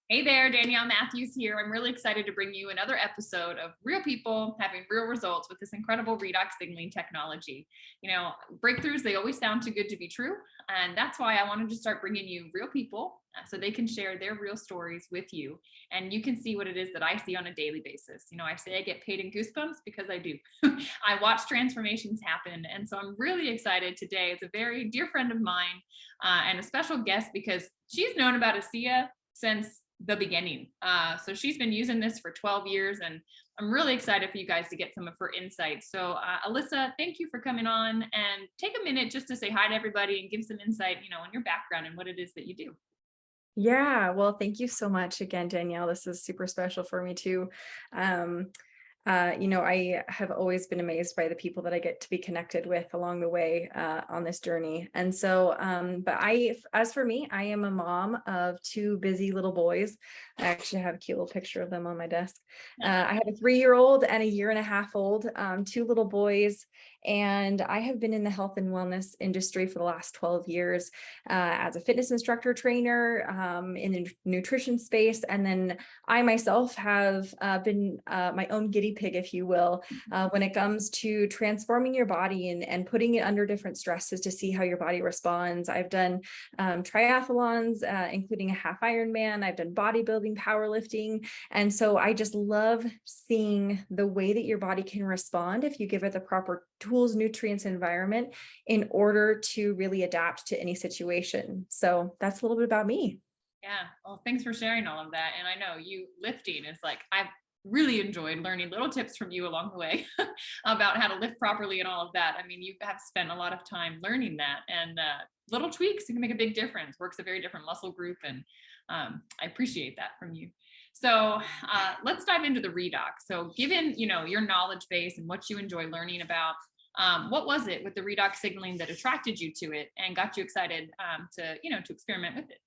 Hey there, Danielle Matthews here. I'm really excited to bring you another episode of real people having real results with this incredible redox signaling technology. You know, breakthroughs, they always sound too good to be true. And that's why I wanted to start bringing you real people so they can share their real stories with you. And you can see what it is that I see on a daily basis. You know, I say I get paid in goosebumps because I do. I watch transformations happen. And so I'm really excited today. It's a very dear friend of mine and a special guest because she's known about ASEA since the beginning. So she's been using this for 12 years and I'm really excited for you guys to get some of her insights. So Alyssa, thank you for coming on and take a minute just to say hi to everybody and give some insight, you know, on your background and what it is that you do. Yeah, well, thank you so much again, Danielle. This is super special for me too. Um, I have always been amazed by the people that I get to be connected with along the way on this journey. And so, as for me, I am a mom of two busy little boys. I actually have a cute little picture of them on my desk. I have a 3-year-old and a 1.5-year-old, two little boys. And I have been in the health and wellness industry for the last 12 years as a fitness instructor trainer in the nutrition space. And then I myself have been my own guinea pig, if you will, when it comes to transforming your body and putting it under different stresses to see how your body responds. I've done triathlons, including a half Ironman. I've done bodybuilding, powerlifting. And so I just love seeing the way that your body can respond if you give it the proper tools, nutrients, environment in order to really adapt to any situation. So that's a little bit about me. Yeah. Well, thanks for sharing all of that. And I know you lifting is like, I've really enjoyed learning little tips from you along the way about how to lift properly and all of that. I mean, you have spent a lot of time learning that and little tweaks can make a big difference. Works a very different muscle group. And I appreciate that from you. So let's dive into the redox. So given, you know, your knowledge base and what you enjoy learning about, what was it with the redox signaling that attracted you to it and got you excited to experiment with it?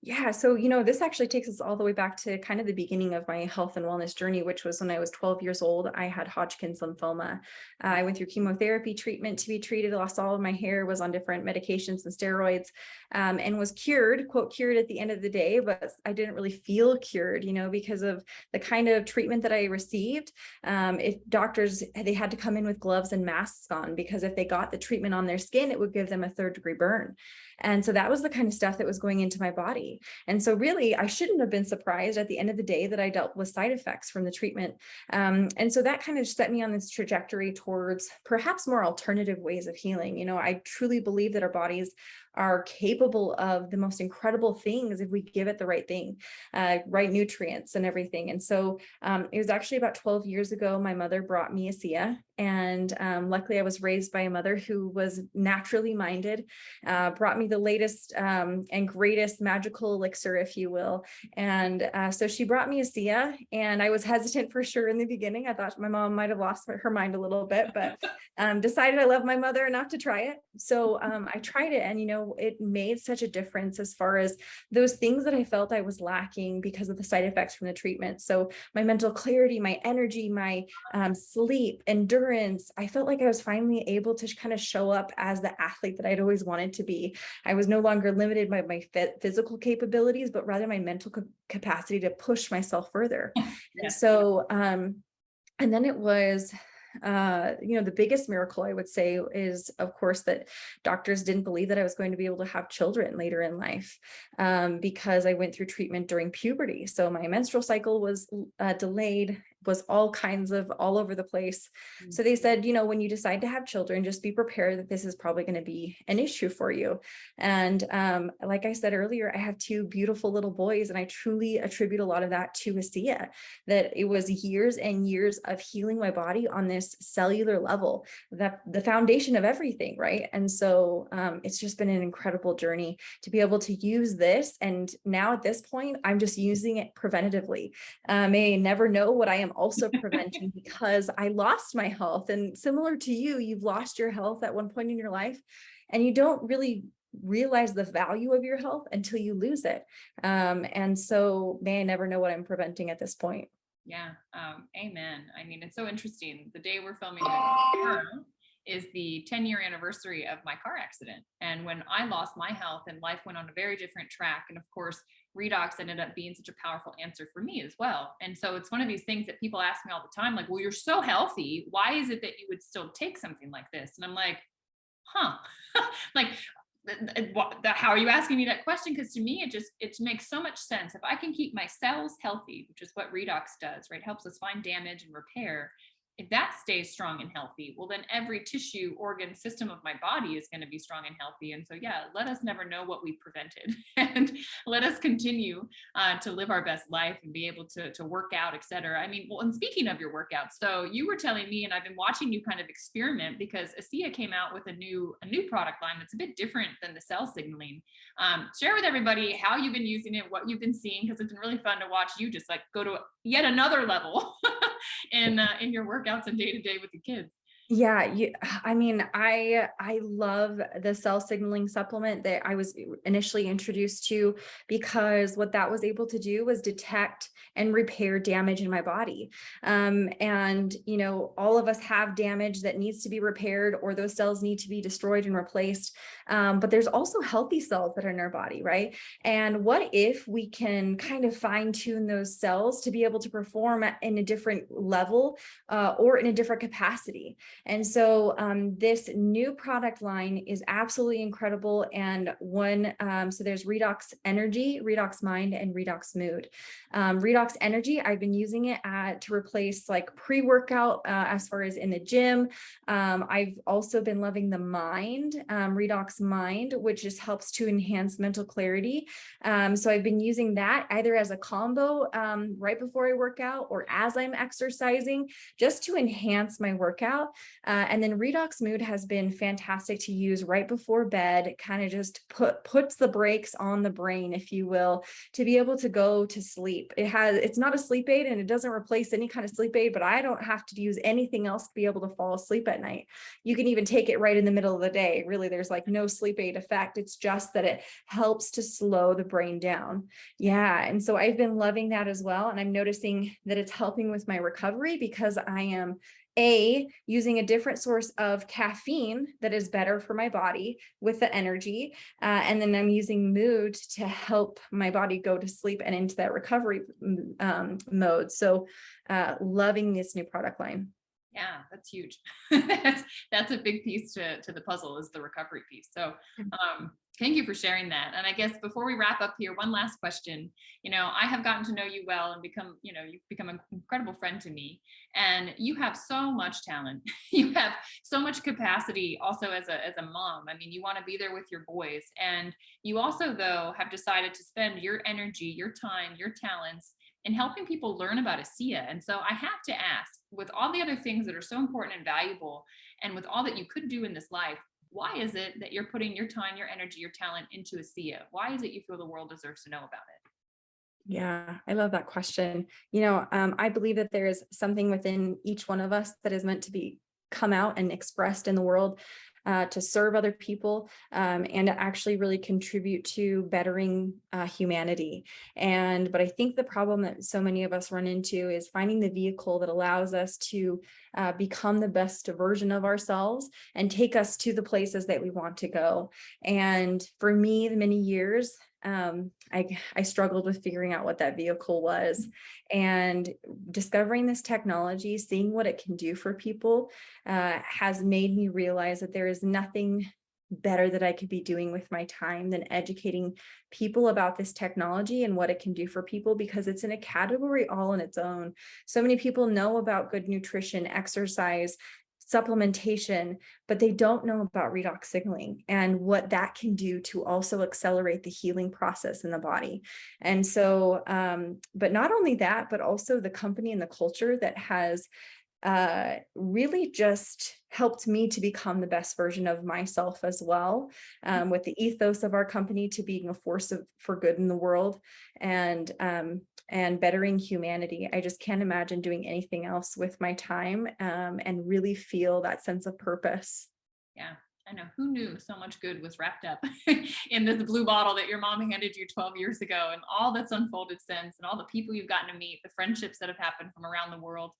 Yeah, so this actually takes us all the way back to kind of the beginning of my health and wellness journey, which was when I was 12 years old. I had Hodgkin's lymphoma. I went through chemotherapy treatment to be treated, lost all of my hair, was on different medications and steroids, and was cured, quote, cured at the end of the day, but I didn't really feel cured, because of the kind of treatment that I received. If doctors, they had to come in with gloves and masks on because if they got the treatment on their skin, it would give them a 3rd-degree burn. And so that was the kind of stuff that was going into my body. And so really, I shouldn't have been surprised at the end of the day that I dealt with side effects from the treatment. And so that kind of set me on this trajectory towards perhaps more alternative ways of healing. I truly believe that our bodies are capable of the most incredible things if we give it the right thing, right nutrients and everything. And so it was actually about 12 years ago, my mother brought me ASEA. And luckily I was raised by a mother who was naturally minded, brought me the latest and greatest magical elixir, if you will. And so she brought me ASEA and I was hesitant for sure in the beginning. I thought my mom might've lost her mind a little bit, but decided I love my mother enough to try it. So I tried it and, it made such a difference as far as those things that I felt I was lacking because of the side effects from the treatment. So my mental clarity, my energy, my sleep, endurance, I felt like I was finally able to kind of show up as the athlete that I'd always wanted to be. I was no longer limited by my physical capabilities, but rather my mental capacity to push myself further. Yeah. And so, and then it was the biggest miracle I would say is, of course, that doctors didn't believe that I was going to be able to have children later in life because I went through treatment during puberty. So my menstrual cycle was delayed, was all over the place. So they said, when you decide to have children, just be prepared that this is probably going to be an issue for you. And like I said earlier, I have 2 beautiful little boys, and I truly attribute a lot of that to ASEA, that it was years and years of healing my body on this cellular level, that the foundation of everything, right? And so it's just been an incredible journey to be able to use this. And now at this point, I'm just using it preventatively. May never know what I am also preventing because I lost my health. And similar to you, you've lost your health at one point in your life, and you don't really realize the value of your health until you lose it. And so may I never know what I'm preventing at this point. Yeah. Amen. I mean, it's so interesting. The day we're filming this, is the 10-year anniversary of my car accident. And when I lost my health and life went on a very different track, and of course, Redox ended up being such a powerful answer for me as well. And so it's one of these things that people ask me all the time, like, well, you're so healthy. Why is it that you would still take something like this? And I'm like, huh, like, how are you asking me that question? Because to me, it makes so much sense. If I can keep my cells healthy, which is what Redox does, right? Helps us find damage and repair. If that stays strong and healthy, well, then every tissue, organ, system of my body is going to be strong and healthy. And so, yeah, let us never know what we prevented, and let us continue to live our best life and be able to work out, et cetera. I mean, well, and speaking of your workouts, so you were telling me, and I've been watching you kind of experiment, because ASEA came out with a new product line that's a bit different than the cell signaling. Share with everybody how you've been using it, what you've been seeing, because it's been really fun to watch you just like go to yet another level in your workouts and day to day with the kids. Yeah, I mean, I love the cell signaling supplement that I was initially introduced to, because what that was able to do was detect and repair damage in my body. And all of us have damage that needs to be repaired, or those cells need to be destroyed and replaced. But there's also healthy cells that are in our body, right? And what if we can kind of fine tune those cells to be able to perform in a different level, or in a different capacity? And so this new product line is absolutely incredible. And so there's Redox Energy, Redox Mind, and Redox Mood. Redox Energy, I've been using it to replace like pre-workout as far as in the gym. I've also been loving the Mind, Redox Mind, which just helps to enhance mental clarity. So I've been using that either as a combo right before I work out or as I'm exercising, just to enhance my workout. And then Redox Mood has been fantastic to use right before bed. It kind of just puts the brakes on the brain, if you will, to be able to go to sleep. It's not a sleep aid, and it doesn't replace any kind of sleep aid, but I don't have to use anything else to be able to fall asleep at night. You can even take it right in the middle of the day. Really, there's like no sleep aid effect. It's just that it helps to slow the brain down. Yeah. And so I've been loving that as well. And I'm noticing that it's helping with my recovery, because I am using a different source of caffeine that is better for my body with the energy. And then I'm using mood to help my body go to sleep and into that recovery mode. So loving this new product line. Yeah, that's huge. That's a big piece to the puzzle, is the recovery piece. So thank you for sharing that. And I guess before we wrap up here, one last question. I have gotten to know you well and you've become an incredible friend to me, and you have so much talent. You have so much capacity also as a mom. I mean, you want to be there with your boys, and you also, though, have decided to spend your energy, your time, your talents in helping people learn about ASEA. And so I have to ask, with all the other things that are so important and valuable, and with all that you could do in this life, why is it that you're putting your time, your energy, your talent into ASEA? Why is it you feel the world deserves to know about it? Yeah, I love that question. I believe that there is something within each one of us that is meant to be come out and expressed in the world, to serve other people, and to actually really contribute to bettering humanity. But I think the problem that so many of us run into is finding the vehicle that allows us to become the best version of ourselves and take us to the places that we want to go. And for me, the many years, I struggled with figuring out what that vehicle was, and discovering this technology, seeing what it can do for people, has made me realize that there is nothing better that I could be doing with my time than educating people about this technology and what it can do for people, because it's in a category all on its own. So many people know about good nutrition, exercise, supplementation, but they don't know about redox signaling and what that can do to also accelerate the healing process in the body. And so, but not only that, but also the company and the culture that has really just helped me to become the best version of myself as well, with the ethos of our company to being a force for good in the world, and bettering humanity. I just can't imagine doing anything else with my time, and really feel that sense of purpose. Yeah. I know, who knew so much good was wrapped up in this blue bottle that your mom handed you 12 years ago, and all that's unfolded since, and all the people you've gotten to meet, the friendships that have happened from around the world.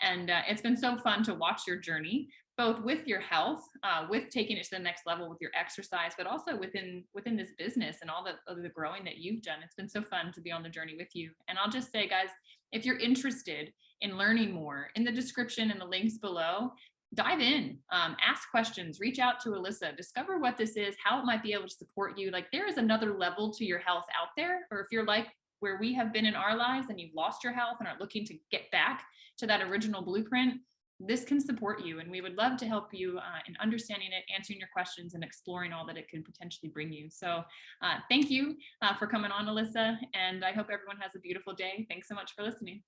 And it's been so fun to watch your journey, both with your health, with taking it to the next level with your exercise, but also within this business and all the growing that you've done. It's been so fun to be on the journey with you. And I'll just say, guys, if you're interested in learning more, in the description and the links below, dive in, ask questions, reach out to Alyssa, discover what this is, how it might be able to support you. Like, there is another level to your health out there. Or if you're like where we have been in our lives and you've lost your health and are looking to get back to that original blueprint, this can support you. And we would love to help you in understanding it, answering your questions, and exploring all that it can potentially bring you. So thank you for coming on, Alyssa. And I hope everyone has a beautiful day. Thanks so much for listening.